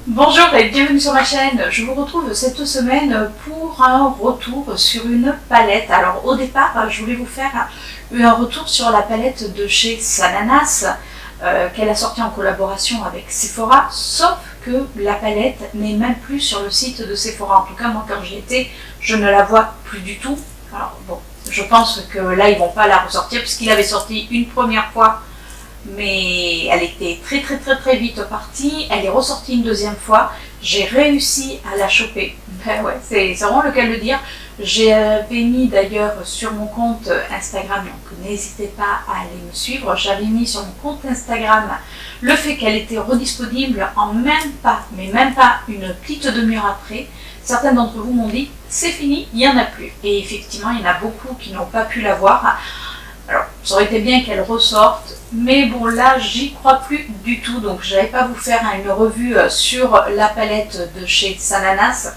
Bonjour et bienvenue sur ma chaîne. Je vous retrouve cette semaine pour un retour sur une palette. Alors au départ, je voulais vous faire un retour sur la palette de chez Sananas qu'elle a sortie en collaboration avec Sephora, sauf que la palette n'est même plus sur le site de Sephora. En tout cas, moi quand j'y étais, je ne la vois plus du tout. Alors bon, je pense que là ils vont pas la ressortir puisqu'il avait sorti une première fois, mais elle était très vite partie. Elle est ressortie une deuxième fois. J'ai réussi à la choper. Ben ouais, c'est vraiment le cas de le dire. J'avais mis d'ailleurs sur mon compte Instagram, donc n'hésitez pas à aller me suivre. J'avais mis sur mon compte Instagram le fait qu'elle était redisponible en même pas une petite demi-heure après. Certains d'entre vous m'ont dit c'est fini, il n'y en a plus. Et effectivement, il y en a beaucoup qui n'ont pas pu la voir. Alors, ça aurait été bien qu'elle ressorte, mais bon là, j'y crois plus du tout, donc je n'allais pas vous faire une revue sur la palette de chez Sananas,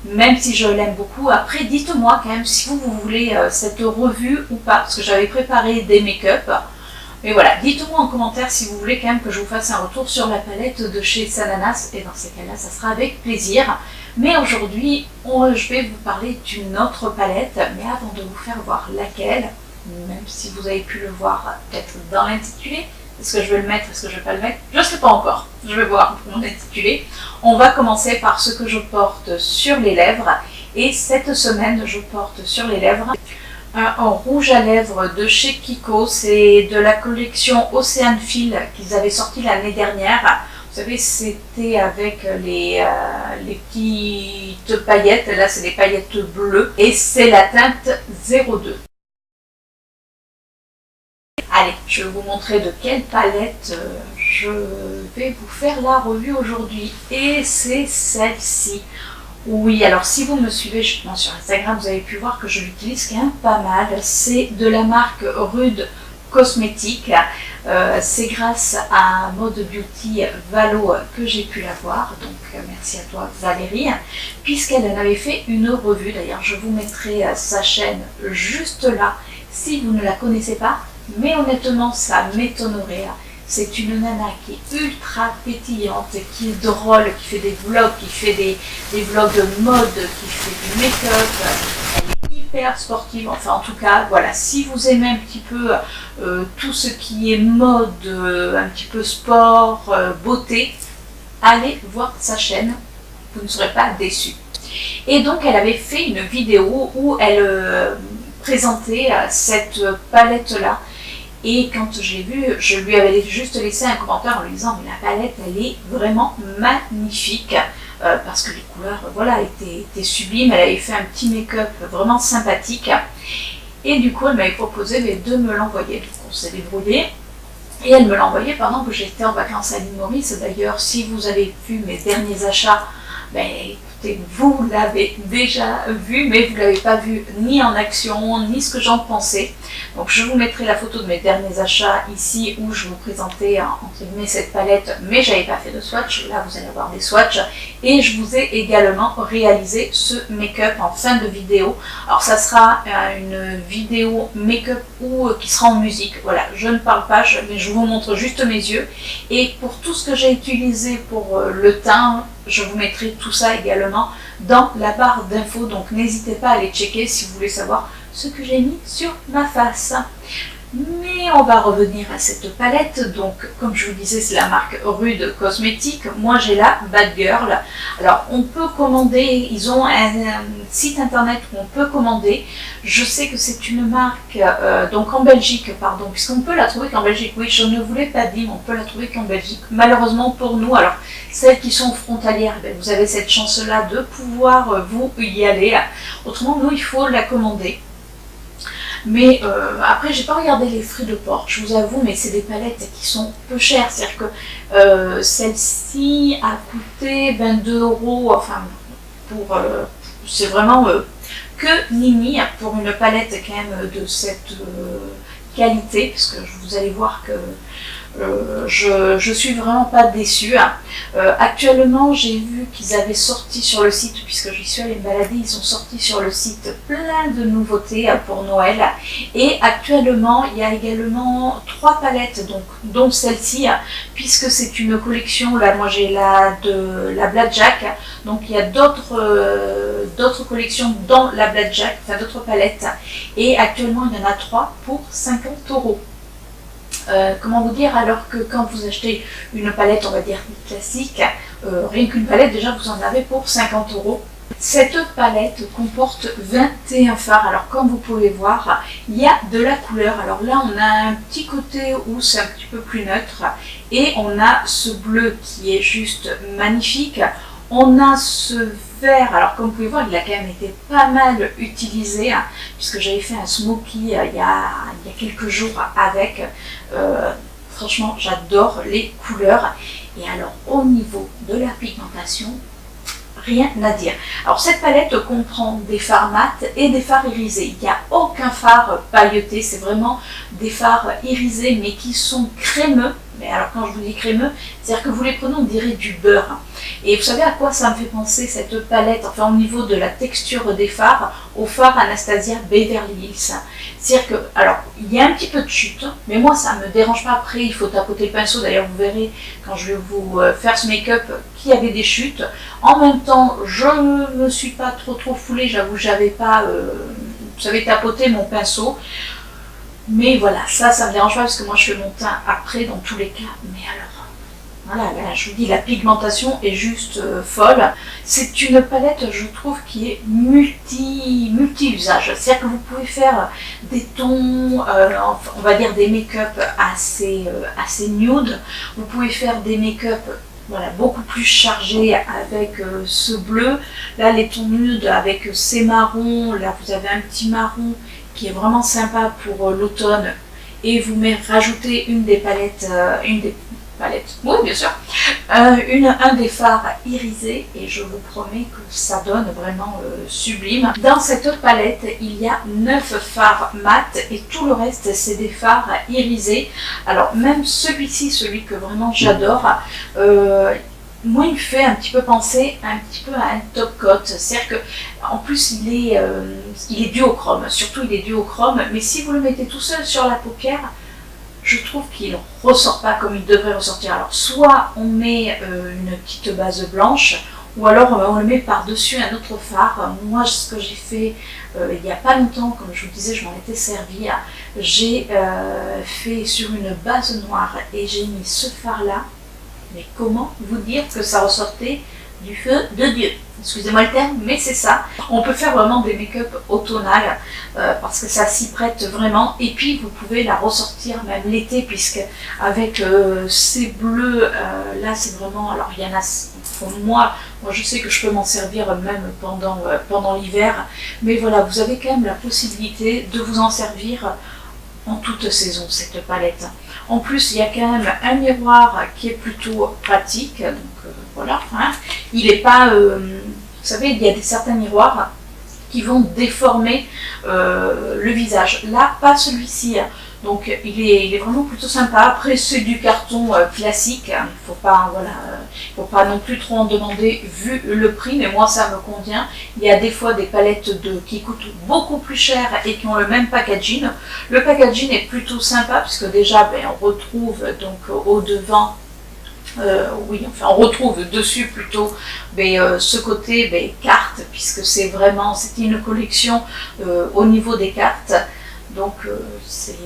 même si je l'aime beaucoup. Après, dites-moi quand même si vous voulez cette revue ou pas, parce que j'avais préparé des make-up. Mais voilà, dites-moi en commentaire si vous voulez quand même que je vous fasse un retour sur la palette de chez Sananas, et dans ces cas-là, ça sera avec plaisir. Mais aujourd'hui, je vais vous parler d'une autre palette, mais avant de vous faire voir laquelle, même si vous avez pu le voir peut-être dans l'intitulé, est-ce que je vais le mettre, est-ce que je ne vais pas le mettre, je ne sais pas encore, je vais voir pour mon intitulé. On va commencer par ce que je porte sur les lèvres, et cette semaine je porte sur les lèvres un rouge à lèvres de chez Kiko. C'est de la collection Ocean Feel qu'ils avaient sorti l'année dernière. Vous savez, c'était avec les petites paillettes, là c'est des paillettes bleues, et c'est la teinte 02. Allez, je vais vous montrer de quelle palette je vais vous faire la revue aujourd'hui. Et c'est celle-ci. Oui, alors si vous me suivez justement sur Instagram, vous avez pu voir que je l'utilise quand même pas mal. C'est de la marque Rude Cosmétiques. C'est grâce à Mode Beauty Valo que j'ai pu la voir. Donc merci à toi Valérie, puisqu'elle en avait fait une revue. D'ailleurs, je vous mettrai sa chaîne juste là si vous ne la connaissez pas. Mais honnêtement, ça m'étonnerait. C'est une nana qui est ultra pétillante, qui est drôle, qui fait des vlogs, qui fait des vlogs de mode, qui fait du make-up. Elle est hyper sportive. Enfin, en tout cas, voilà. Si vous aimez un petit peu tout ce qui est mode, un petit peu sport, beauté, allez voir sa chaîne. Vous ne serez pas déçus. Et donc, elle avait fait une vidéo où elle présentait cette palette-là. Et quand je l'ai vue, je lui avais juste laissé un commentaire en lui disant mais la palette elle est vraiment magnifique parce que les couleurs voilà étaient sublimes. Elle avait fait un petit make-up vraiment sympathique et du coup elle m'avait proposé de me l'envoyer. Donc on s'est débrouillé et elle me l'a envoyé pendant que j'étais en vacances à l'île Maurice. D'ailleurs, si vous avez vu mes derniers achats, écoutez, vous l'avez déjà vu, mais vous ne l'avez pas vu ni en action, ni ce que j'en pensais. Donc je vous mettrai la photo de mes derniers achats ici où je vous présentais entre guillemets cette palette, mais j'avais pas fait de swatch. Là vous allez avoir des swatchs et je vous ai également réalisé ce make-up en fin de vidéo. Alors ça sera une vidéo make-up ou qui sera en musique. Voilà, je ne parle pas, mais je vous montre juste mes yeux. Et pour tout ce que j'ai utilisé pour le teint, je vous mettrai tout ça également dans la barre d'infos, donc n'hésitez pas à aller checker si vous voulez savoir ce que j'ai mis sur ma face. Mais on va revenir à cette palette. Donc comme je vous disais, c'est la marque Rude Cosmétiques. Moi j'ai la Bad Girl. Alors on peut commander, ils ont un site internet où on peut commander. Je sais que c'est une marque donc en Belgique, pardon, puisqu'on peut la trouver qu'en Belgique. Oui, je ne vous l'ai pas dit, mais on peut la trouver qu'en Belgique. Malheureusement pour nous, alors celles qui sont frontalières, vous avez cette chance là de pouvoir vous y aller. Autrement, nous il faut la commander. Mais après, j'ai pas regardé les frais de port, je vous avoue, mais c'est des palettes qui sont peu chères. C'est-à-dire que celle-ci a coûté 22 €. Enfin, c'est vraiment que nini pour une palette quand même de cette qualité, parce que vous allez voir que Je suis vraiment pas déçue. Actuellement, j'ai vu qu'ils avaient sorti sur le site, puisque j'y suis allée me balader, ils ont sorti sur le site plein de nouveautés pour Noël. Et actuellement, il y a également 3 palettes, donc, dont celle-ci, puisque c'est une collection. Là, moi j'ai la de la Blackjack, donc il y a d'autres collections dans la Blackjack, enfin d'autres palettes. Et actuellement, il y en a 3 pour 50 euros. Comment vous dire, alors que quand vous achetez une palette, on va dire classique, rien qu'une palette, déjà vous en avez pour 50 euros. Cette palette comporte 21 fards. Alors comme vous pouvez voir, il y a de la couleur. Alors là, on a un petit côté où c'est un petit peu plus neutre, et on a ce bleu qui est juste magnifique. On a ce vert, alors comme vous pouvez voir, il a quand même été pas mal utilisé, puisque j'avais fait un smoky il y a quelques jours avec. Franchement, j'adore les couleurs. Et alors, au niveau de la pigmentation, rien à dire. Alors, cette palette comprend des fards mat et des fards irisés. Il n'y a aucun fard pailleté, c'est vraiment des fards irisés, mais qui sont crémeux. Mais alors, quand je vous dis crémeux, c'est-à-dire que vous les prenez, on dirait du beurre. Et vous savez à quoi ça me fait penser, cette palette, enfin au niveau de la texture des fards, au fard Anastasia Beverly Hills. C'est-à-dire que, alors, il y a un petit peu de chute, mais moi ça ne me dérange pas. Après, il faut tapoter le pinceau. D'ailleurs, vous verrez quand je vais vous faire ce make-up qu'il y avait des chutes. En même temps, je ne me suis pas trop foulée, j'avoue, j'avais pas, vous savez, tapoté mon pinceau. Mais voilà, ça me dérange pas parce que moi je fais mon teint après dans tous les cas. Mais alors, voilà, là, je vous dis, la pigmentation est juste folle. C'est une palette, je trouve, qui est multi-usage. C'est-à-dire que vous pouvez faire des tons, on va dire des make-up assez nude. Vous pouvez faire des make-up, voilà, beaucoup plus chargés avec ce bleu. Là, les tons nudes avec ces marrons. Là, vous avez un petit marron qui est vraiment sympa pour l'automne. Et vous rajoutez une des palettes, oui bien sûr, un des fards irisés, et je vous promets que ça donne vraiment sublime. Dans cette palette, il y a 9 fards mat et tout le reste c'est des fards irisés. Alors même celui-ci, celui que vraiment j'adore, moi il me fait un petit peu penser à un top coat. C'est-à-dire que en plus il est duochrome, surtout il est duochrome, mais si vous le mettez tout seul sur la paupière, je trouve qu'il ne ressort pas comme il devrait ressortir. Alors soit on met une petite base blanche, ou alors on le met par-dessus un autre fard. Moi ce que j'ai fait il n'y a pas longtemps, comme je vous disais, je m'en étais servi, j'ai fait sur une base noire et j'ai mis ce fard là. Mais comment vous dire que ça ressortait du feu de Dieu? Excusez-moi le terme, mais c'est ça. On peut faire vraiment des make-up automnales parce que ça s'y prête vraiment. Et puis vous pouvez la ressortir même l'été, puisque avec ces bleus là, c'est vraiment. Alors il y en a. Moi je sais que je peux m'en servir même pendant l'hiver. Mais voilà, vous avez quand même la possibilité de vous en servir en toute saison, cette palette. En plus, il y a quand même un miroir qui est plutôt pratique, donc voilà, hein. Il n'est pas, vous savez, il y a certains miroirs qui vont déformer le visage. Là, pas celui-ci, hein. Donc il est vraiment plutôt sympa. Après, c'est du carton classique, hein. Il faut pas non plus trop en demander vu le prix, mais moi ça me convient. Il y a des fois des palettes qui coûtent beaucoup plus cher et qui ont le même packaging. Le packaging est plutôt sympa puisque déjà on retrouve donc au devant, oui, enfin on retrouve dessus plutôt ce côté carte, puisque c'est une collection au niveau des cartes. Donc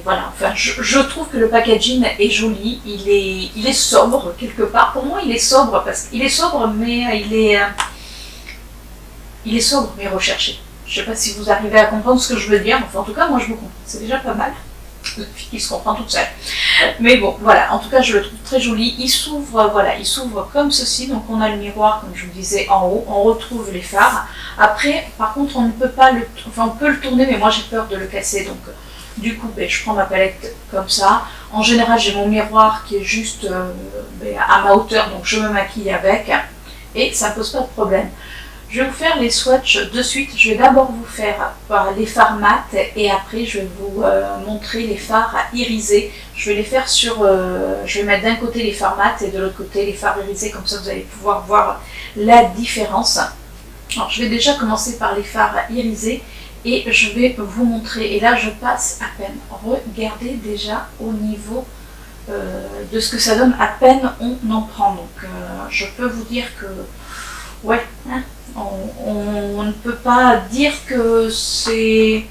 voilà, enfin je trouve que le packaging est joli, il est sobre quelque part. Pour moi il est sobre parce qu'il est sobre, mais il est sobre mais recherché. Je ne sais pas si vous arrivez à comprendre ce que je veux dire, enfin en tout cas moi je vous comprends, c'est déjà pas mal. Une fille qui se comprend toute seule. Mais bon, voilà, en tout cas je le trouve très joli. Il s'ouvre, voilà, il s'ouvre comme ceci. Donc on a le miroir, comme je vous disais, en haut. On retrouve les fards. Après, par contre, on ne peut pas on peut le tourner, mais moi j'ai peur de le casser. Donc du coup, je prends ma palette comme ça. En général, j'ai mon miroir qui est juste à ma hauteur, donc je me maquille avec. Et ça ne pose pas de problème. Je vais vous faire les swatchs de suite. Je vais d'abord vous faire les fards mat et après je vais vous montrer les fards irisés. Je vais les faire sur... je vais mettre d'un côté les fards mat et de l'autre côté les fards irisés, comme ça vous allez pouvoir voir la différence. Alors je vais déjà commencer par les fards irisés et je vais vous montrer. Et là je passe à peine. Regardez déjà au niveau de ce que ça donne, à peine on en prend. Donc je peux vous dire que... ouais, hein, on ne peut pas dire que c'est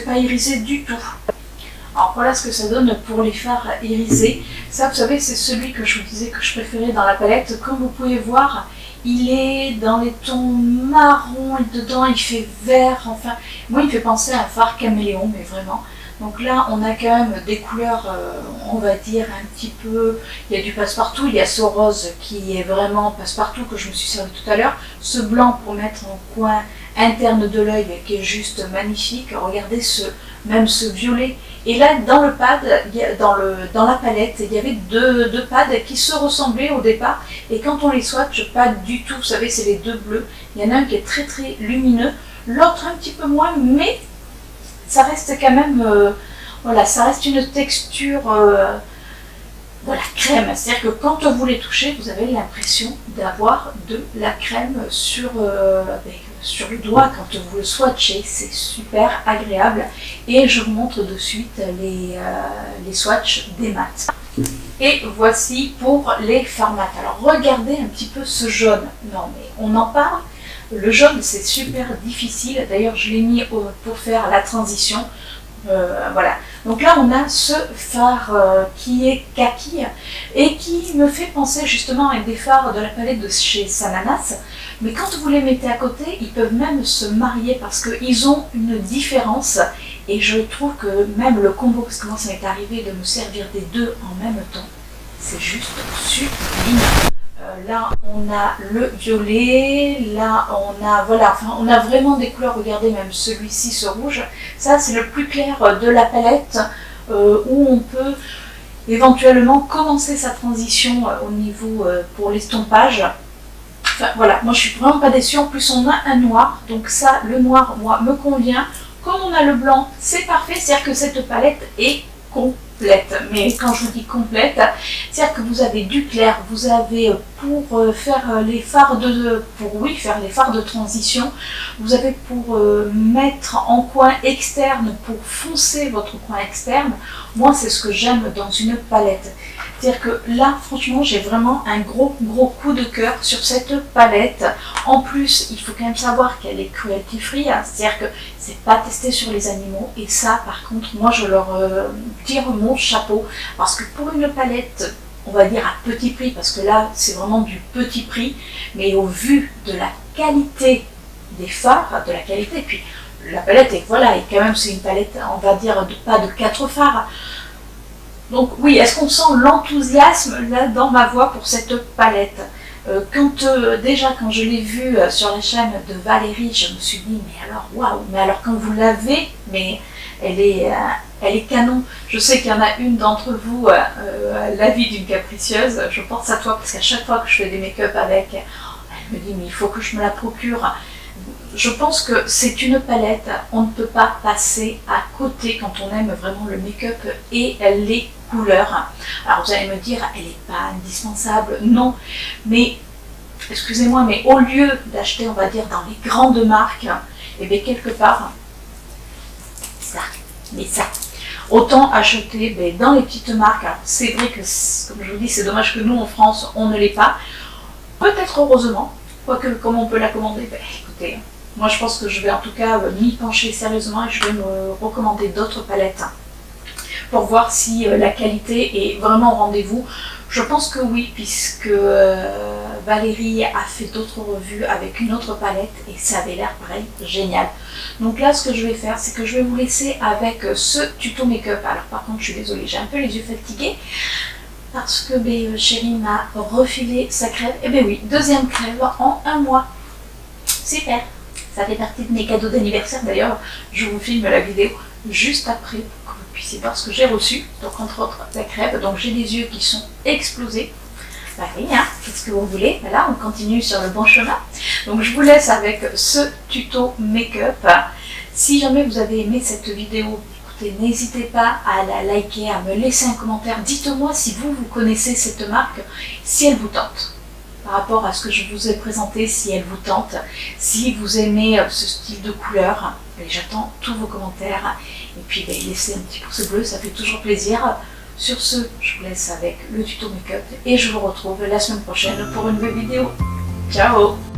pas irisé du tout. Alors voilà ce que ça donne pour les fards irisés. Ça, vous savez, c'est celui que je vous disais que je préférais dans la palette. Comme vous pouvez voir, il est dans les tons marron et dedans il fait vert. Enfin, moi il me fait penser à un fard caméléon, mais vraiment. Donc là, on a quand même des couleurs, on va dire, un petit peu... Il y a du passe-partout, il y a ce rose qui est vraiment passe-partout que je me suis servi tout à l'heure. Ce blanc pour mettre en coin interne de l'œil qui est juste magnifique. Regardez même ce violet. Et là, dans le pad, dans la palette, il y avait deux pads qui se ressemblaient au départ. Et quand on les swatch, pas du tout. Vous savez, c'est les deux bleus. Il y en a un qui est très très lumineux, l'autre un petit peu moins, mais... ça reste quand même, voilà, ça reste une texture, voilà, crème. C'est-à-dire que quand vous les touchez, vous avez l'impression d'avoir de la crème sur le doigt quand vous le swatchez. C'est super agréable. Et je vous montre de suite les swatchs des mat. Et voici pour les fards mat. Alors regardez un petit peu ce jaune. Non mais on en parle. Le jaune, c'est super difficile. D'ailleurs, je l'ai mis pour faire la transition. Voilà. Donc là, on a ce fard qui est kaki et qui me fait penser justement avec des fards de la palette de chez Sananas. Mais quand vous les mettez à côté, ils peuvent même se marier parce qu'ils ont une différence. Et je trouve que même le combo, parce que moi, ça m'est arrivé de me servir des deux en même temps, c'est juste sublime. Là, on a le violet, là, on a, voilà, enfin, on a vraiment des couleurs, regardez, même celui-ci, ce rouge. Ça, c'est le plus clair de la palette, où on peut éventuellement commencer sa transition au niveau pour l'estompage. Enfin, voilà, moi, je suis vraiment pas déçue. En plus, on a un noir, donc ça, le noir, moi, me convient. Comme on a le blanc, c'est parfait, c'est-à-dire que cette palette est complète. Mais quand je vous dis complète, c'est-à-dire que vous avez du clair, vous avez pour faire les fards faire les fards de transition, vous avez pour mettre en coin externe, pour foncer votre coin externe. Moi, c'est ce que j'aime dans une palette. C'est-à-dire que là, franchement, j'ai vraiment un gros coup de cœur sur cette palette. En plus, il faut quand même savoir qu'elle est cruelty free, hein, c'est-à-dire que c'est pas testé sur les animaux. Et ça, par contre, moi, je leur tire mon chapeau. Parce que pour une palette, on va dire à petit prix, parce que là, c'est vraiment du petit prix, mais au vu de la qualité des fards, de la qualité, puis la palette, et voilà, et quand même, c'est une palette, on va dire, pas de 4 fards. Donc oui, est-ce qu'on sent l'enthousiasme là dans ma voix pour cette palette? Déjà quand je l'ai vue sur la chaîne de Valérie, je me suis dit mais alors waouh, mais alors quand vous l'avez, mais elle est canon. Je sais qu'il y en a une d'entre vous, la vie d'une capricieuse, je pense à toi parce qu'à chaque fois que je fais des make-up avec, elle me dit mais il faut que je me la procure. Je pense que c'est une palette, on ne peut pas passer à côté quand on aime vraiment le make-up et les couleurs. Alors vous allez me dire, elle n'est pas indispensable, non, mais excusez-moi, mais au lieu d'acheter, on va dire, dans les grandes marques, et bien quelque part, ça, autant acheter dans les petites marques. Alors c'est vrai que, comme je vous dis, c'est dommage que nous en France, on ne l'ait pas, peut-être heureusement, quoique comme on peut la commander, écoutez, moi je pense que je vais en tout cas m'y pencher sérieusement et je vais me recommander d'autres palettes pour voir si la qualité est vraiment au rendez-vous. Je pense que oui, puisque Valérie a fait d'autres revues avec une autre palette et ça avait l'air pareil, génial. Donc là, ce que je vais faire, c'est que je vais vous laisser avec ce tuto make-up. Alors par contre, je suis désolée, j'ai un peu les yeux fatigués parce que chérie m'a refilé sa crève. Et bien oui, deuxième crève en 1 mois. Super, ça fait partie de mes cadeaux d'anniversaire. D'ailleurs, je vous filme la vidéo juste après pour que vous puissiez voir ce que j'ai reçu. Donc entre autres la crève, donc j'ai les yeux qui sont explosés. Pareil, hein, qu'est-ce que vous voulez? Voilà, on continue sur le bon chemin. Donc je vous laisse avec ce tuto make-up. Si jamais vous avez aimé cette vidéo, écoutez, n'hésitez pas à la liker, à me laisser un commentaire. Dites-moi si vous connaissez cette marque, si elle vous tente. Par rapport à ce que je vous ai présenté, si elle vous tente, si vous aimez ce style de couleur, j'attends tous vos commentaires. Et puis laissez un petit pouce bleu, ça fait toujours plaisir. Sur ce, je vous laisse avec le tuto make-up et je vous retrouve la semaine prochaine pour une nouvelle vidéo. Ciao!